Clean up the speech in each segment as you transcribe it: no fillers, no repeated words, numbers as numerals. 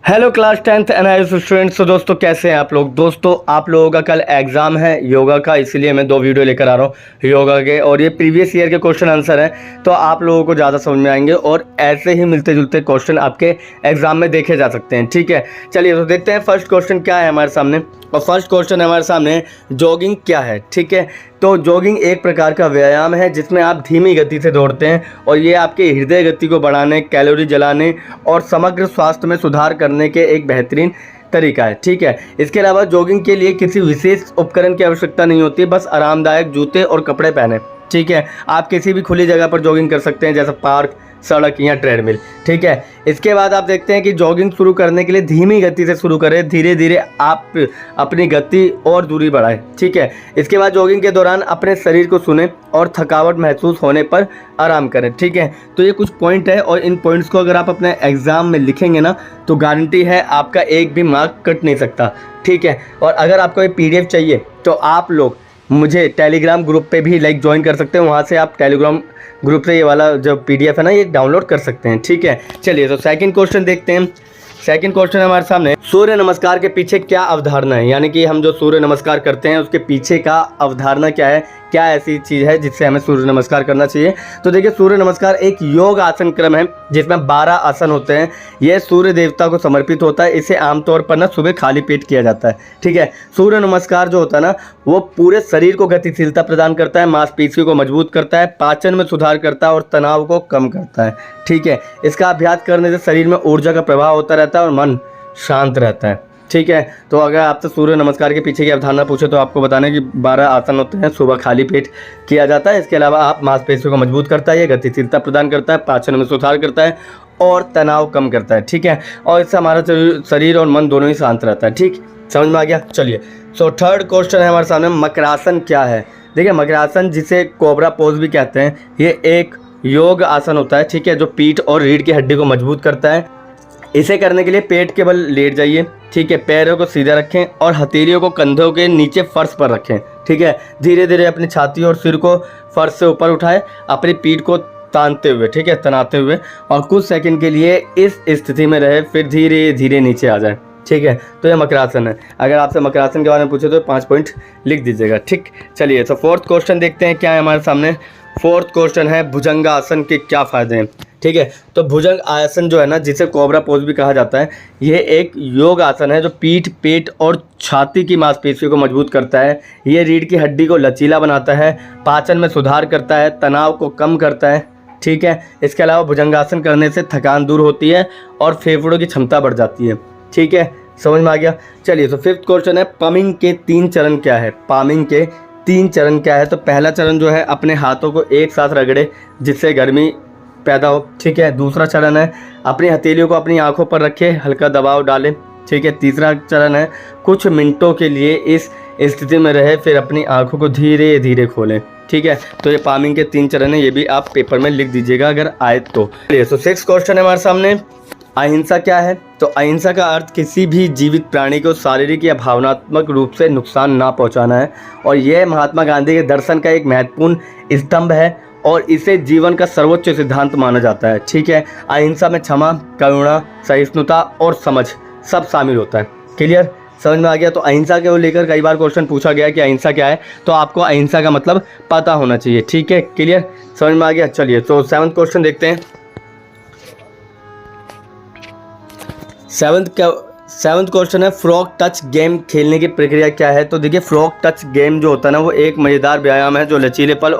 Hello class 10th NIS students. तो दोस्तों कैसे हैं आप लोग। दोस्तों आप लोगों का कल एग्ज़ाम है योगा का, इसीलिए मैं 2 वीडियो लेकर आ रहा हूँ योगा के, और ये प्रीवियस ईयर के क्वेश्चन आंसर हैं, तो आप लोगों को ज़्यादा समझ में आएंगे और ऐसे ही मिलते जुलते क्वेश्चन आपके एग्ज़ाम में देखे जा सकते हैं। ठीक है, चलिए तो देखते हैं फर्स्ट क्वेश्चन क्या है हमारे सामने। और फर्स्ट क्वेश्चन है हमारे सामने, जॉगिंग क्या है। ठीक है, तो जॉगिंग एक प्रकार का व्यायाम है जिसमें आप धीमी गति से दौड़ते हैं और ये आपके हृदय गति को बढ़ाने, कैलोरी जलाने और समग्र स्वास्थ्य में सुधार करने के एक बेहतरीन तरीका है। ठीक है, इसके अलावा जॉगिंग के लिए किसी विशेष उपकरण की आवश्यकता नहीं होती, बस आरामदायक जूते और कपड़े पहने। ठीक है, आप किसी भी खुली जगह पर जॉगिंग कर सकते हैं, जैसे पार्क, सड़क या ट्रेडमिल। ठीक है, इसके बाद आप देखते हैं कि जॉगिंग शुरू करने के लिए धीमी गति से शुरू करें, धीरे धीरे आप अपनी गति और दूरी बढ़ाएं। ठीक है, इसके बाद जॉगिंग के दौरान अपने शरीर को सुनें और थकावट महसूस होने पर आराम करें। ठीक है, तो ये कुछ पॉइंट है और इन पॉइंट्स को अगर आप अपने एग्जाम में लिखेंगे ना तो गारंटी है आपका एक भी मार्क कट नहीं सकता। ठीक है, और अगर आपको ये PDF चाहिए तो आप लोग मुझे टेलीग्राम ग्रुप पे भी ज्वाइन कर सकते हैं, वहाँ से आप टेलीग्राम ग्रुप से ये वाला जो PDF है ना ये डाउनलोड कर सकते हैं। ठीक है, चलिए तो सेकंड क्वेश्चन देखते हैं। सेकंड क्वेश्चन हमारे सामने, सूर्य नमस्कार के पीछे क्या अवधारणा है, यानी कि हम जो सूर्य नमस्कार करते हैं उसके पीछे का अवधारणा क्या है, क्या ऐसी चीज़ है जिससे हमें सूर्य नमस्कार करना चाहिए। तो देखिए, सूर्य नमस्कार एक योग आसन क्रम है जिसमें 12 आसन होते हैं। यह सूर्य देवता को समर्पित होता है। इसे आमतौर पर ना सुबह खाली पेट किया जाता है। ठीक है, सूर्य नमस्कार जो होता है ना वो पूरे शरीर को गतिशीलता प्रदान करता है, मांसपेशियों को मजबूत करता है, पाचन में सुधार करता है और तनाव को कम करता है। ठीक है, इसका अभ्यास करने से शरीर में ऊर्जा का प्रभाव होता रहता है और मन शांत रहता है। ठीक है, तो अगर आपसे सूर्य नमस्कार के पीछे की अवधारणा पूछे तो आपको बताना है कि 12 आसन होते हैं, सुबह खाली पेट किया जाता है। इसके अलावा आप मांसपेशियों को मजबूत करता है, ये गतिशीलता प्रदान करता है, पाचन में सुधार करता है और तनाव कम करता है। ठीक है, और इससे हमारा शरीर और मन दोनों ही शांत रहता है। ठीक, समझ में आ गया। चलिए, सो थर्ड क्वेश्चन है हमारे सामने, मकरासन क्या है। देखिए, मकरासन जिसे कोबरा पोज भी कहते हैं, ये एक योग आसन होता है। ठीक है, जो पीठ और रीढ़ की हड्डी को मजबूत करता है। इसे करने के लिए पेट के बल लेट जाइए। ठीक है, पैरों को सीधा रखें और हथेलियों को कंधों के नीचे फर्श पर रखें। ठीक है, धीरे धीरे अपनी छाती और सिर को फर्श से ऊपर उठाएं, अपनी पीठ को तानते हुए, ठीक है, तनाते हुए, और कुछ सेकंड के लिए इस स्थिति में रहे, फिर धीरे धीरे नीचे आ जाए। ठीक है, तो ये मकरासन है। अगर आपसे मकरासन के बारे में पूछे तो 5 पॉइंट लिख दीजिएगा। ठीक, चलिए तो फोर्थ क्वेश्चन देखते हैं क्या है हमारे सामने। फोर्थ क्वेश्चन है, भुजंगासन के क्या फ़ायदे हैं। ठीक है, तो भुजंग आसन जो है ना, जिसे कोबरा पोज भी कहा जाता है, यह एक योग आसन है जो पीठ, पेट और छाती की मांसपेशियों को मजबूत करता है। ये रीढ़ की हड्डी को लचीला बनाता है, पाचन में सुधार करता है, तनाव को कम करता है। ठीक है, इसके अलावा भुजंगासन करने से थकान दूर होती है और फेफड़ों की क्षमता बढ़ जाती है। ठीक है, समझ में आ गया। चलिए, तो फिफ्थ क्वेश्चन है, पमिंग के 3 चरण क्या है। पामिंग के 3 चरण क्या है। तो पहला चरण जो है, अपने हाथों को एक साथ रगड़े जिससे गर्मी पैदा हो। ठीक है, दूसरा चरण है, अपनी हथेलियों को अपनी आंखों पर रखे, हल्का दबाव डालें। ठीक है, तीसरा चरण है, कुछ मिनटों के लिए इस स्थिति में रहे, फिर अपनी आंखों को धीरे धीरे खोलें। ठीक है, तो ये पामिंग के 3 चरण है, ये भी आप पेपर में लिख दीजिएगा अगर आए तो। तो 6th क्वेश्चन है हमारे सामने, अहिंसा क्या है। तो अहिंसा का अर्थ किसी भी जीवित प्राणी को शारीरिक या भावनात्मक रूप से नुकसान ना पहुंचाना है, और यह महात्मा गांधी के दर्शन का एक महत्वपूर्ण स्तंभ है और इसे जीवन का सर्वोच्च सिद्धांत माना जाता है। ठीक है, अहिंसा में क्षमा, करुणा, सहिष्णुता और समझ सब शामिल होता है। क्लियर, समझ में आ गया। तो अहिंसा को लेकर कई बार क्वेश्चन पूछा गया कि अहिंसा क्या है, तो आपको अहिंसा का मतलब पता होना चाहिए। ठीक है, क्लियर, समझ में आ गया। चलिए, तो 7th क्वेश्चन देखते हैं। 7th क्वेश्चन है, फ्रॉग टच गेम खेलने की प्रक्रिया क्या है। तो देखिए, फ्रॉग टच गेम जो होता है ना वो एक मज़ेदार व्यायाम है जो लचीलेपन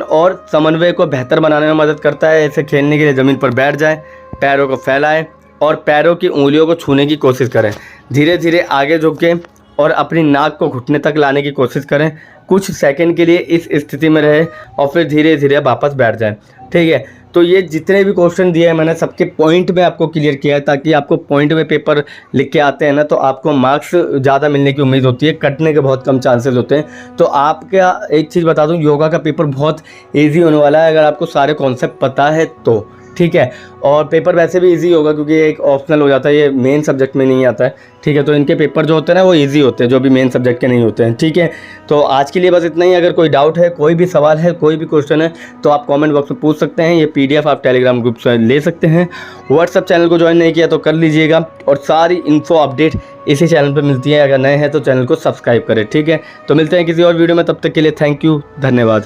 और समन्वय को बेहतर बनाने में मदद करता है। इसे खेलने के लिए ज़मीन पर बैठ जाएं, पैरों को फैलाएं और पैरों की उंगलियों को छूने की कोशिश करें। धीरे धीरे आगे झुकें और अपनी नाक को घुटने तक लाने की कोशिश करें। कुछ सेकंड के लिए इस स्थिति में रहे और फिर धीरे धीरे वापस बैठ जाएं। ठीक है, तो ये जितने भी क्वेश्चन दिए हैं मैंने सबके पॉइंट में आपको क्लियर किया है, ताकि आपको पॉइंट में पेपर लिख के आते हैं ना तो आपको मार्क्स ज़्यादा मिलने की उम्मीद होती है, कटने के बहुत कम चांसेस होते हैं। तो आपका एक चीज़ बता दूं, योगा का पेपर बहुत ईजी होने वाला है अगर आपको सारे कॉन्सेप्ट पता है तो। ठीक है। और पेपर वैसे भी इजी होगा क्योंकि ये एक ऑप्शनल हो जाता है, ये मेन सब्जेक्ट में नहीं आता है, ठीक है। तो इनके पेपर जो होते हैं ना वो इजी होते हैं, जो भी मेन सब्जेक्ट के नहीं होते हैं, ठीक है। तो आज के लिए बस इतना ही। अगर कोई डाउट है, कोई भी सवाल है, कोई भी क्वेश्चन है तो आप कमेंट बॉक्स में पूछ सकते हैं। ये PDF आप टेलीग्राम ग्रुप से ले सकते हैं। व्हाट्सअप चैनल को ज्वाइन नहीं किया तो कर लीजिएगा, और सारी इन्फो अपडेट इसी चैनल पर मिलती है। अगर नए हैं तो चैनल को सब्सक्राइब करें, ठीक है। तो मिलते हैं किसी और वीडियो में, तब तक के लिए थैंक यू, धन्यवाद।